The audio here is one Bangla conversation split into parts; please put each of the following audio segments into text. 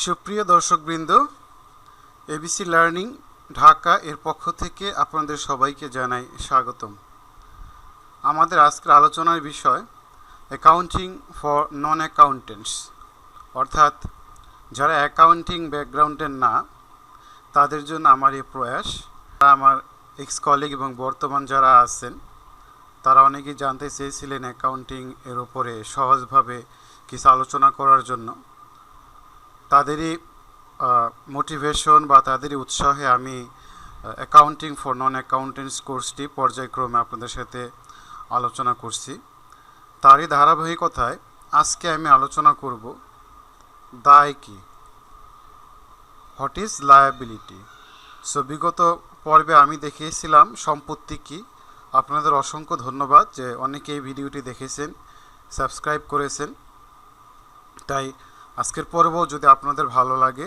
সুপ্রিয় দর্শকবৃন্দ, এবিসি লার্নিং ঢাকা এর পক্ষ থেকে আপনাদের সবাইকে জানাই স্বাগতম। আমাদের আজকের আলোচনার বিষয় অ্যাকাউন্টিং ফর নন অ্যাকাউন্টেন্টস, অর্থাৎ যারা অ্যাকাউন্টিং ব্যাকগ্রাউন্ডের না তাদের জন্য আমার এই প্রয়াস। আমার এক্স কলিগ এবং বর্তমান যারা আছেন তারা অনেকেই জানতে চেয়েছিলেন অ্যাকাউন্টিং এর উপরে সহজভাবে কিছু আলোচনা করার জন্য। তাদেরই মোটিভেশন বা তাদেরই উৎসাহে আমি অ্যাকাউন্টিং ফর নন অ্যাকাউন্টেন্টস কোর্সটি পর্যায়ক্রমে আপনাদের সাথে আলোচনা করছি। তারই ধারাবাহিকতায় আজকে আমি আলোচনা করব দায় কি, হোয়াট ইজ লায়াবিলিটি। সো বিগত পর্বে আমি দেখিয়েছিলাম সম্পত্তি কি। আপনাদের অসংখ্য ধন্যবাদ যে অনেকে এই ভিডিওটি দেখেছেন, সাবস্ক্রাইব করেছেন। তাই আজকের পর্বও যদি আপনাদের ভালো লাগে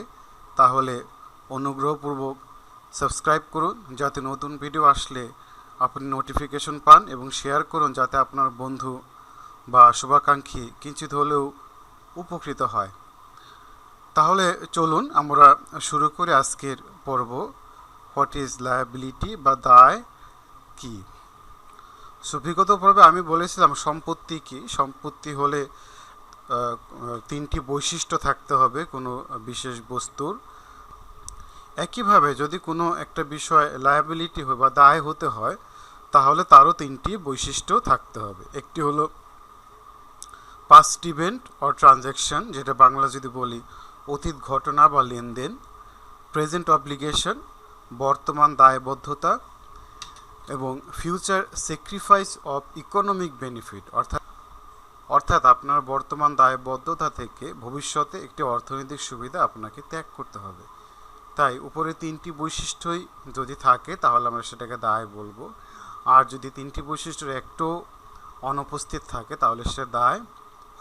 তাহলে অনুগ্রহপূর্বক সাবস্ক্রাইব করুন, যাতে নতুন ভিডিও আসলে আপনি নোটিফিকেশন পান, এবং শেয়ার করুন যাতে আপনার বন্ধু বা শুভাকাঙ্ক্ষী কিঞ্চিত হলেও উপকৃত হয়। তাহলে চলুন আমরা শুরু করি আজকের পর্ব, হোয়াট ইজ লায়াবিলিটি বা দায় কি। সো বিগত পর্বে আমি বলেছিলাম সম্পত্তি কি। সম্পত্তি হলে তিনটি বৈশিষ্ট্য থাকতে হবে কোনো বিশেষ বস্তুর। একইভাবে যদি কোনো একটা বিষয় লায়াবিলিটি হয় বা দায় হতে হয় তাহলে তারও তিনটি বৈশিষ্ট্য থাকতে হবে। একটি হলো পাস্ট ইভেন্ট অর ট্রানজ্যাকশন, যেটা বাংলা যদি বলি অতীত ঘটনা বা লেনদেন। প্রেজেন্ট অব্লিগেশন, বর্তমান দায়বদ্ধতা। এবং future sacrifice of economic benefit, অর্থাৎ আপনার বর্তমান দায়বদ্ধতা থেকে ভবিষ্যতে একটি অর্থনৈতিক সুবিধা আপনাকে ত্যাগ করতে হবে। তাই উপরে তিনটি বৈশিষ্ট্যই যদি থাকে তাহলে আমরা সেটাকে দায় বলবো, আর যদি তিনটি বৈশিষ্ট্যের একটু অনুপস্থিত থাকে তাহলে সে দায়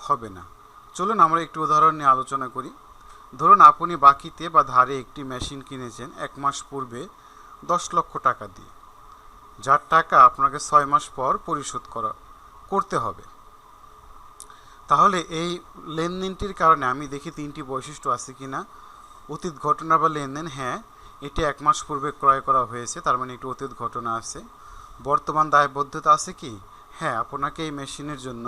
হবে না। চলুন আমরা একটু উদাহরণ নিয়ে আলোচনা করি। ধরুন আপনি বাকিতে বা ধারে একটি মেশিন কিনেছেন 1 মাস পূর্বে 10 লক্ষ টাকা দিয়ে, যার টাকা আপনাকে 6 মাস পর পরিশোধ করতে হবে। তাহলে এই লেনদেনটির কারণে আমি দেখি তিনটি বৈশিষ্ট্য আছে কিনা। অতীত ঘটনা বা লেনদেন, হ্যাঁ এটি 1 মাস পূর্বে ক্রয় করা হয়েছে, তার মানে একটি অতীত ঘটনা আছে। বর্তমান দায়বদ্ধতা আছে কি, হ্যাঁ আপনাকে এই মেশিনের জন্য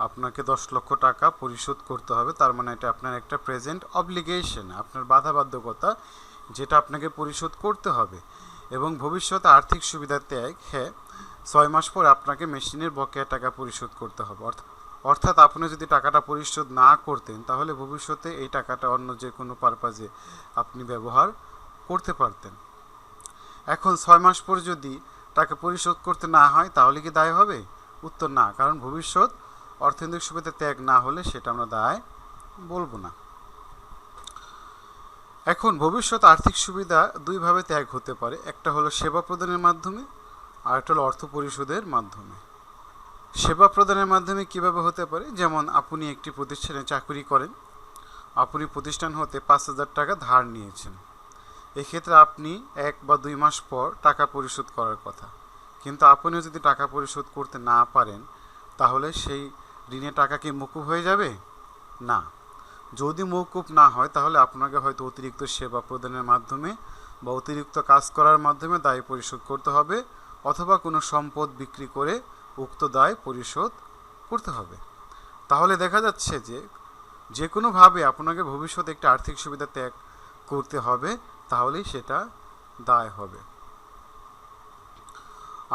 আপনাকে 10 লক্ষ টাকা পরিশোধ করতে হবে, তার মানে এটা আপনার একটা প্রেজেন্ট অব্লিগেশন, আপনার বাধ্যবাধকতা যেটা আপনাকে পরিশোধ করতে হবে। এবং ভবিষ্যতে আর্থিক সুবিধা ত্যাগ, হ্যাঁ 6 মাস পর আপনাকে মেশিনের বকেয়া টাকা পরিশোধ করতে হবে। অর্থাৎ আপনি যদি টাকাটা পরিশোধ না করতেন তাহলে ভবিষ্যতে এই টাকাটা অন্য যে কোনো পারপাজে আপনি ব্যবহার করতে পারতেন। এখন 6 মাস পর যদি টাকা পরিশোধ করতে না হয় তাহলে কি দায় হবে? উত্তর না, কারণ ভবিষ্যৎ অর্থনৈতিক সুবিধা ত্যাগ না হলে সেটা আমরা দায় বলবো না। এখন ভবিষ্যৎ আর্থিক সুবিধা দুইভাবে ত্যাগ হতে পারে, একটা হলো সেবা প্রদানের মাধ্যমে আর একটা হলো অর্থ পরিশোধের মাধ্যমে। সেবা প্রদানের মাধ্যমে কিভাবে হতে পারে, যেমন আপনি একটি প্রতিষ্ঠানে চাকরি করেন, আপনি প্রতিষ্ঠান হতে 5,000 টাকা ধার নিয়েছেন। এক্ষেত্রে আপনি 1 বা 2 মাস পর টাকা পরিশোধ করার কথা, কিন্তু আপনি যদি টাকা পরিশোধ করতে না পারেন তাহলে সেই ঋণের টাকা কি মকুব হয়ে যাবে? না। যদি মকুব না হয় তাহলে আপনাকে হয়তো অতিরিক্ত সেবা প্রদানের মাধ্যমে বা অতিরিক্ত কাজ করার মাধ্যমে দায় পরিশোধ করতে হবে, অথবা কোনো সম্পদ বিক্রি করে উক্ত দায় পরিশোধ করতে হবে। তাহলে দেখা যাচ্ছে যে কোনোভাবে আপনাকে ভবিষ্যতে একটা আর্থিক সুবিধা ত্যাগ করতে হবে, তাহলেই সেটা দায় হবে।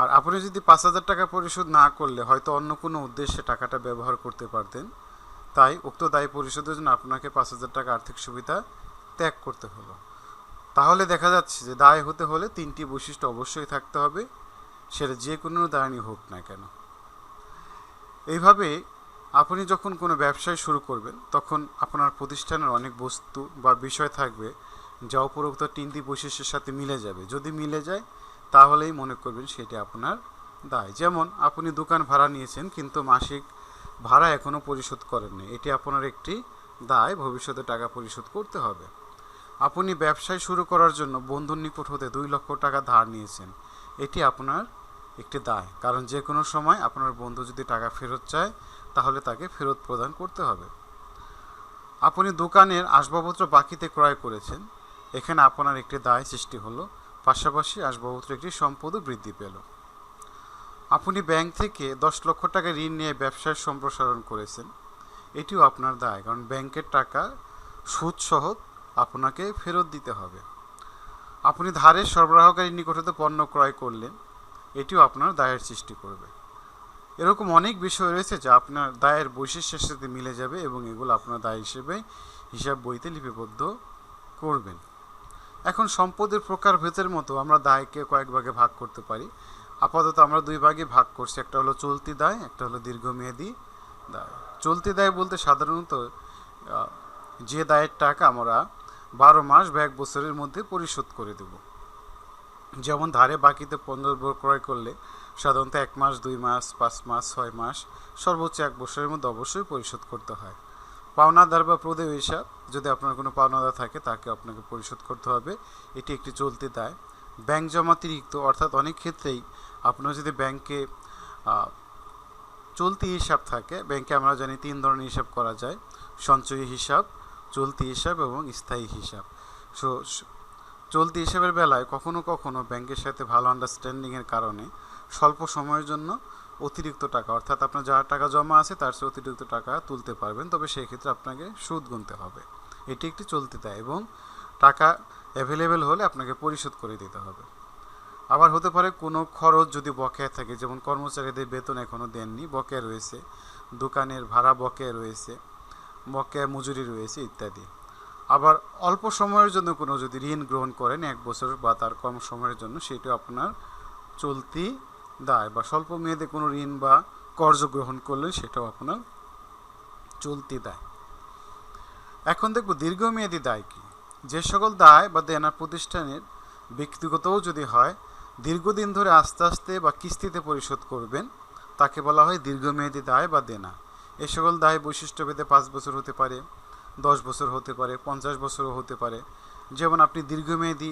আর আপনি যদি 5,000 টাকা পরিশোধ না করলে হয়তো অন্য কোনো উদ্দেশ্যে টাকাটা ব্যবহার করতে পারতেন, তাই উক্ত দায় পরিশোধের জন্য আপনাকে 5,000 টাকা আর্থিক সুবিধা ত্যাগ করতে হলো। তাহলে দেখা যাচ্ছে যে দায় হতে হলে তিনটি বৈশিষ্ট্য অবশ্যই থাকতে হবে, সেটা যে কোনো দায়ই হোক না কেন। এইভাবে আপনি যখন কোনো ব্যবসায় শুরু করবেন তখন আপনার প্রতিষ্ঠানের অনেক বস্তু বা বিষয় থাকবে যা উপরোক্ত তিনটি বৈশিষ্ট্যের সাথে মিলে যাবে। যদি মিলে যায় তাহলেই মনে করবেন সেটি আপনার দায়। যেমন আপনি দোকান ভাড়া নিয়েছেন কিন্তু মাসিক ভাড়া এখনও পরিশোধ করেননি, এটি আপনার একটি দায়, ভবিষ্যতে টাকা পরিশোধ করতে হবে। আপনি ব্যবসায় শুরু করার জন্য বন্ধুর নিকট হতে 2 লক্ষ টাকা ধার নিয়েছেন, এটি আপনার একটি দায়, কারণ যে কোনো সময় আপনার বন্ধু যদি টাকা ফেরত চায় তাহলে তাকে ফেরত প্রদান করতে হবে। আপনি দোকানের আসবাবপত্র বাকিতে ক্রয় করেছেন, এখানে আপনার একটি দায় সৃষ্টি হলো, পাশাপাশি আসবাবপত্র একটি সম্পদও বৃদ্ধি পেল। আপনি ব্যাংক থেকে 10 লক্ষ টাকা ঋণ নিয়ে ব্যবসার সম্প্রসারণ করেছেন, এটিও আপনার দায়, কারণ ব্যাংকের টাকা সুদসহ আপনাকে ফেরত দিতে হবে। আপনি ধারের সরবরাহকারীর নিকট হতে পণ্য ক্রয় করলেন, এটিও আপনার দায়ের সৃষ্টি করবে। এরকম অনেক বিষয় রয়েছে যা আপনার দায়ের বৈশিষ্ট্যের সাথে মিলে যাবে এবং এগুলো আপনার দায় হিসেবে হিসাব বইতে লিপিবদ্ধ করবেন। এখন সম্পদের প্রকারভেদের মতো আমরা দায়কে কয়েক ভাগে ভাগ করতে পারি। আপাতত আমরা 2 ভাগে ভাগ করছি, একটা হলো চলতি দায়, একটা হলো দীর্ঘমেয়াদী দায়। চলতি দায় বলতে সাধারণত যে দায়ের টাকা আমরা 12 মাস বা 1 বছরের মধ্যে পরিশোধ করে দেব। যেমন ধারে বাকিতে পণ্য ক্রয় করলে সাধারণত 1 মাস, 2 মাস, 5 মাস, 6 মাস, সর্বোচ্চ 1 বছরের মধ্যে অবশ্যই পরিশোধ করতে হয়। পাওনাদার বা প্রদেয় হিসাব, যদি আপনার কোনো পাওনাদার থাকে তাকে আপনাকে পরিশোধ করতে হবে, এটি একটি চলতি দায়। ব্যাংক জমাতিরিক্ত, অর্থাৎ অনেক ক্ষেত্রেই আপনার যদি ব্যাংকে চলতি হিসাব থাকে, ব্যাংকে আমরা জানি 3 ধরনের হিসাব করা যায়: সঞ্চয়ী হিসাব, চলতি হিসাব এবং স্থায়ী হিসাব। চলতি হিসাবের বেলায় কখনো কখনো ব্যাংকের সাথে ভালো আন্ডারস্ট্যান্ডিংয়ের কারণে স্বল্প সময়ের জন্য অতিরিক্ত টাকা, অর্থাৎ আপনার যা টাকা জমা আছে তার চেয়ে অতিরিক্ত টাকা তুলতে পারবেন, তবে সেই ক্ষেত্রে আপনাকে সুদ গুনতে হবে। এটি একটি চলতি দায় এবং টাকা অ্যাভেলেবেল হলে আপনাকে পরিশোধ করে দিতে হবে। আবার হতে পারে কোনো খরচ যদি বকেয়া থাকে, যেমন কর্মচারীদের বেতন এখনও দেননি, বকেয়া রয়েছে, দোকানের ভাড়া বকেয়া রয়েছে, বকেয়া মজুরি রয়েছে ইত্যাদি। আবার অল্প সময়ের জন্য কোনো যদি ঋণ গ্রহণ করেন 1 বছর বা তার কম সময়ের জন্য, সেটা আপনার চলতি দায়, বা স্বল্প মেয়াদে কোনো ঋণ বা কর্জ গ্রহণ করলে সেটাও আপনার চলতি দায়। এখন দেখব দীর্ঘমেয়াদী দায় কি। যে সকল দায় বা দেনা প্রতিষ্ঠানের ব্যক্তিগতও যদি হয়, দীর্ঘদিন ধরে আস্তে আস্তে বা কিস্তিতে পরিশোধ করবেন, তাকে বলা হয় দীর্ঘমেয়াদী দায় বা দেনা। এ সকল দায় বৈশিষ্ট্যভেদে 5 বছর হতে পারে, 10 বছর হতে পারে, 50 বছরও হতে পারে। যেমন আপনি দীর্ঘমেয়াদী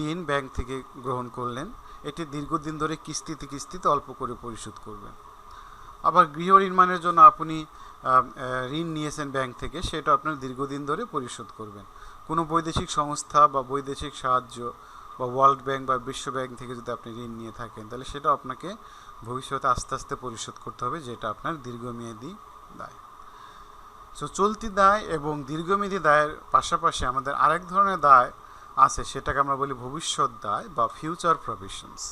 ঋণ ব্যাংক থেকে গ্রহণ করলেন, এটি দীর্ঘদিন ধরে কিস্তিতে অল্প করে পরিশোধ করবেন। আবার গৃহ নির্মাণের জন্য আপনি ঋণ নিয়েছেন ব্যাংক থেকে, সেটা আপনার দীর্ঘদিন ধরে পরিশোধ করবেন। কোনো বৈদেশিক সংস্থা বা বৈদেশিক সাহায্য বা ওয়ার্ল্ড ব্যাংক বা বিশ্ব ব্যাংক থেকে যদি আপনি ঋণ নিয়ে থাকেন, তাহলে সেটা আপনাকে ভবিষ্যতে আস্তে আস্তে পরিশোধ করতে হবে, যেটা আপনার দীর্ঘমেয়াদী দায়। সো চলতি দায় এবং দীর্ঘমেয়াদী দায়ের পাশাপাশি আমাদের আরেক ধরনের দায় আছে, সেটাকে আমরা বলি ভবিষ্যৎ দায় বা ফিউচার প্রভিশনস।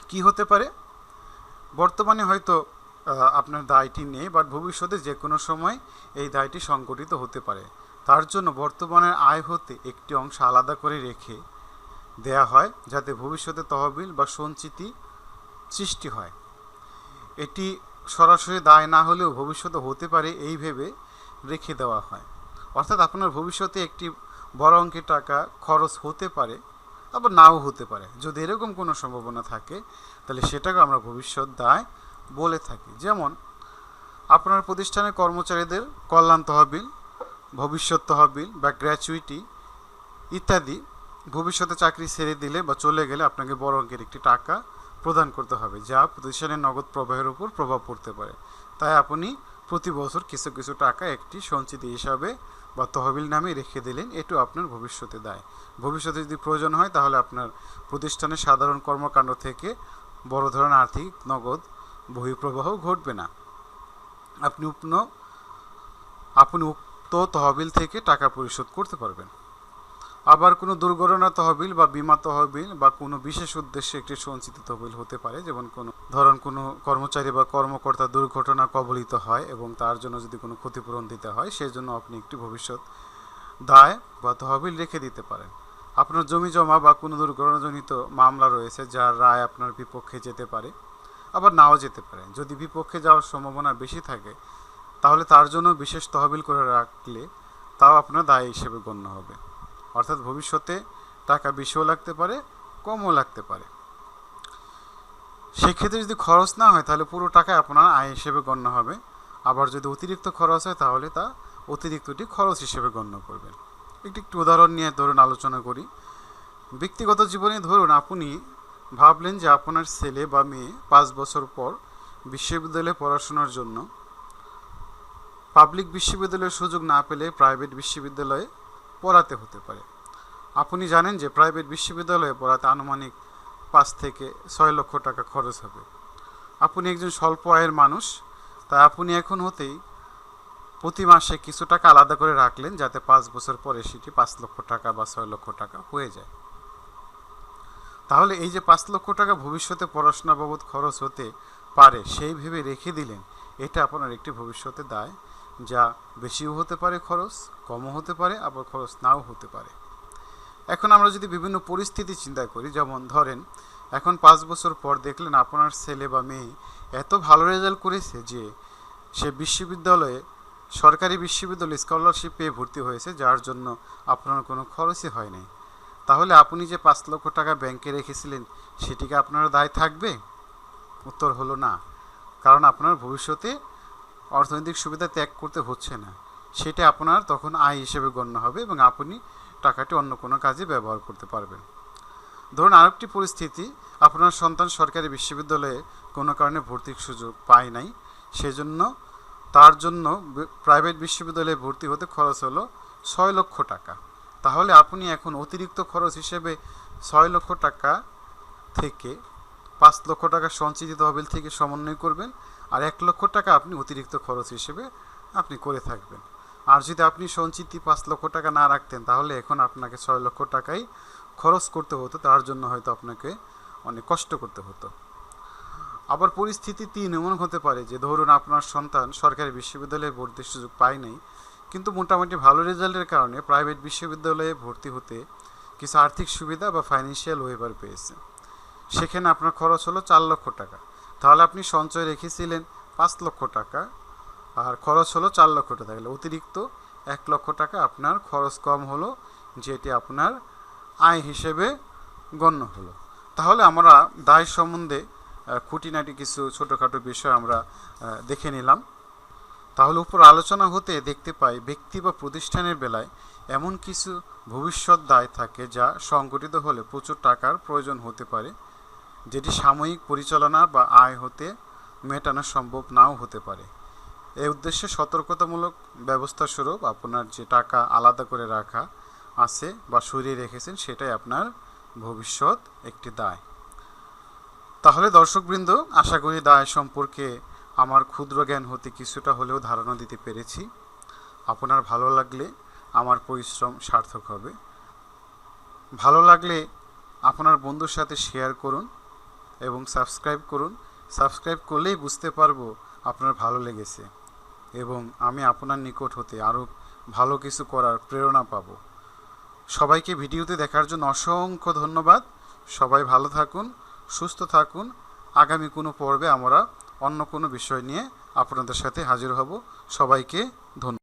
কি হতে পারে? বর্তমানে হয়তো আপনার দায়টি নেই, বাট ভবিষ্যতে যে কোনো সময় এই দায়টি সংগঠিত হতে পারে। তার জন্য বর্তমানের আয় হতে একটি অংশ আলাদা করে রেখে দেয়া হয়, যাতে ভবিষ্যতে তহবিল বা সঞ্চিতি সৃষ্টি হয়। এটি সরাসরি দায় না হলেও ভবিষ্যতে হতে পারে এই ভেবে রেখে দেওয়া হয়। অর্থাৎ আপনার ভবিষ্যতে একটি বড় অঙ্কের টাকা খরচ হতে পারে, আবার নাও হতে পারে। যদি এরকম কোনো সম্ভাবনা থাকে, তাহলে সেটাকে আমরা ভবিষ্যৎ দায় বলে থাকি। যেমন আপনার প্রতিষ্ঠানের কর্মচারীদের কল্যাণ তহবিল, ভবিষ্যৎ তহবিল বা গ্র্যাচুইটি ইত্যাদি ভবিষ্যতে চাকরি ছেড়ে দিলে বা চলে গেলে আপনাকে বড় অঙ্কের একটি টাকা প্রদান করতে হবে, যা প্রতিষ্ঠানের নগদ প্রবাহের উপর প্রভাব পড়তে পারে। তাই আপনি প্রতি বছর কিছু কিছু টাকা একটি সঞ্চিতি হিসাবে বা তহবিল নামে রেখে দিলেন, এটাও আপনার ভবিষ্যতে দায়। ভবিষ্যতে যদি প্রয়োজন হয়, তাহলে আপনার প্রতিষ্ঠানের সাধারণ কর্মকাণ্ড থেকে বড় ধরনের আর্থিক নগদ বহিঃপ্রবাহ ঘটবে না। আপনি উক্ত তহবিল থেকে টাকা পরিশোধ করতে পারবেন। আবার কোনো দুর্ঘটনা তহবিল বা বীমা তহবিল বা কোনো বিশেষ উদ্দেশ্যে একটি সঞ্চিত তহবিল হতে পারে। যেমন কোনো কর্মচারী বা কর্মকর্তা দুর্ঘটনা কবলিত হয় এবং তার জন্য যদি কোনো ক্ষতিপূরণ দিতে হয়, সেই জন্য আপনি একটি ভবিষ্যৎ দায় বা তহবিল রেখে দিতে পারেন। আপনার জমি জমা বা কোনো দুর্ঘটনাজনিত মামলা রয়েছে, যার রায় আপনার বিপক্ষে যেতে পারে, আবার নাও যেতে পারে। যদি বিপক্ষে যাওয়ার সম্ভাবনা বেশি থাকে, তাহলে তার জন্য বিশেষ তহবিল করে রাখলে তাও আপনার দায় হিসেবে গণ্য হবে। অর্থাৎ ভবিষ্যতে টাকা বেশিও লাগতে পারে, কমও লাগতে পারে। সেক্ষেত্রে যদি খরচ না হয়, তাহলে পুরো টাকা আপনার আয় হিসেবে গণ্য হবে। আবার যদি অতিরিক্ত খরচ হয়, তাহলে তা অতিরিক্তটি খরচ হিসেবে গণ্য করবেন। একটি উদাহরণ নিয়ে ধরুন আলোচনা করি। ব্যক্তিগত জীবনে ধরুন আপনি ভাবলেন যে আপনার ছেলে বা মেয়ে 5 বছর পর বিশ্ববিদ্যালয়ে পড়াশোনার জন্য পাবলিক বিশ্ববিদ্যালয়ের সুযোগ না পেলে প্রাইভেট বিশ্ববিদ্যালয়ে পড়াতে হতে পারে। আপনি জানেন যে প্রাইভেট বিশ্ববিদ্যালয়ে পড়াতে আনুমানিক 5 থেকে 6 লক্ষ টাকা খরচ হবে। আপনি একজন স্বল্প আয়ের মানুষ, তাই আপনি এখন হতেই প্রতি মাসে কিছু টাকা আলাদা করে রাখলেন, যাতে 5 বছর পরে সেটি 5 লক্ষ টাকা বা 6 লক্ষ টাকা হয়ে যায়। তাহলে এই যে 5 লক্ষ টাকা ভবিষ্যতে পড়াশোনা বাবদ খরচ হতে পারে সেই ভেবে রেখে দিলেন, এটা আপনার একটি ভবিষ্যতে দায়, যা বেশিও হতে পারে খরচ, কমও হতে পারে, আবার খরচ নাও হতে পারে। এখন আমরা যদি বিভিন্ন পরিস্থিতি চিন্তা করি, যেমন ধরেন এখন 5 বছর পর দেখলেন আপনার ছেলে বা মেয়ে এত ভালো রেজাল্ট করেছে যে সে সরকারি বিশ্ববিদ্যালয়ে স্কলারশিপ পেয়ে ভর্তি হয়েছে, যার জন্য আপনার কোনো খরচই হয় নাই। তাহলে আপনি যে 5 লক্ষ টাকা ব্যাংকে রেখেছিলেন সেটিকে আপনার দায় থাকবে? উত্তর হলো না, কারণ আপনার ভবিষ্যতে অর্থনৈতিক সুবিধা ত্যাগ করতে হচ্ছে না, সেটা আপনার তখন আয় হিসেবে গণ্য হবে এবং আপনি টাকাটি অন্য কোনো কাজে ব্যবহার করতে পারবেন। ধরুন আরেকটি পরিস্থিতি, আপনার সন্তান সরকারি বিশ্ববিদ্যালয়ে কোনো কারণে ভর্তির সুযোগ পায় নাই, সেজন্য তার জন্য প্রাইভেট বিশ্ববিদ্যালয়ে ভর্তি হতে খরচ হলো 6 লক্ষ টাকা। তাহলে আপনি এখন অতিরিক্ত খরচ হিসেবে 6 লক্ষ টাকা থেকে 5 লক্ষ টাকা সঞ্চিত তহবিল থেকে সমন্বয় করবেন, আর 1 লক্ষ টাকা আপনি অতিরিক্ত খরচ হিসেবে আপনি করে থাকবেন। আর যদি আপনি সঞ্চিত 5 লক্ষ টাকা না রাখতেন, তাহলে এখন আপনাকে 6 লক্ষ টাকাই খরচ করতে হতো, তার জন্য হয়তো আপনাকে অনেক কষ্ট করতে হতো। আবার পরিস্থিতি 3 এমন হতে পারে যে ধরুন আপনার সন্তান সরকারি বিশ্ববিদ্যালয়ে ভর্তির সুযোগ পায় নাই, কিন্তু মোটামুটি ভালো রেজাল্টের কারণে প্রাইভেট বিশ্ববিদ্যালয়ে ভর্তি হতে কিছু আর্থিক সুবিধা বা ফাইন্যান্সিয়াল ওয়েভার পেয়েছে। সেখানে আপনার খরচ হলো 4 লক্ষ টাকা। তাহলে আপনি সঞ্চয় রেখেছিলেন 5 লক্ষ টাকা আর খরচ হলো 4 লক্ষ টাকা, তাহলে অতিরিক্ত 1 লক্ষ টাকা আপনার খরচ কম হলো, যেটি আপনার আয় হিসেবে গণ্য হলো। তাহলে আমরা দায় সম্বন্ধে খুঁটিনাটি কিছু ছোটোখাটো বিষয় আমরা দেখে নিলাম। তাহলে উপর আলোচনা হতে দেখতে পাই ব্যক্তি বা প্রতিষ্ঠানের বেলায় এমন কিছু ভবিষ্যৎ দায় থাকে যা সংগঠিত হলে প্রচুর টাকার প্রয়োজন হতে পারে, যেটি সাময়িক পরিচালনা বা আয় হতে মেটানো সম্ভব নাও হতে পারে। এই উদ্দেশ্যে সতর্কতামূলক ব্যবস্থা স্বরূপ আপনার যে টাকা আলাদা করে রাখা আছে বা সরিয়ে রেখেছেন, সেটাই আপনার ভবিষ্যৎ একটি দায়। তাহলে দর্শকবৃন্দ, আশা করি দায় সম্পর্কে আমার ক্ষুদ্র জ্ঞান হতে কিছুটা হলেও ধারণা দিতে পেরেছি। আপনার ভালো লাগলে আমার পরিশ্রম সার্থক হবে। ভালো লাগলে আপনার বন্ধুর সাথে শেয়ার করুন এবং সাবস্ক্রাইব করুন। সাবস্ক্রাইব করলেই বুঝতে পারবো আপনার ভালো লেগেছে এবং আমি আপনার নিকট হতে আরও ভালো কিছু করার প্রেরণা পাবো। সবাইকে ভিডিওতে দেখার জন্য অসংখ্য ধন্যবাদ। সবাই ভালো থাকুন, সুস্থ থাকুন। আগামী কোনো পর্বে আমরা অন্য কোনো বিষয় নিয়ে আপনাদের সাথে হাজির হব। সবাইকে ধন্যবাদ।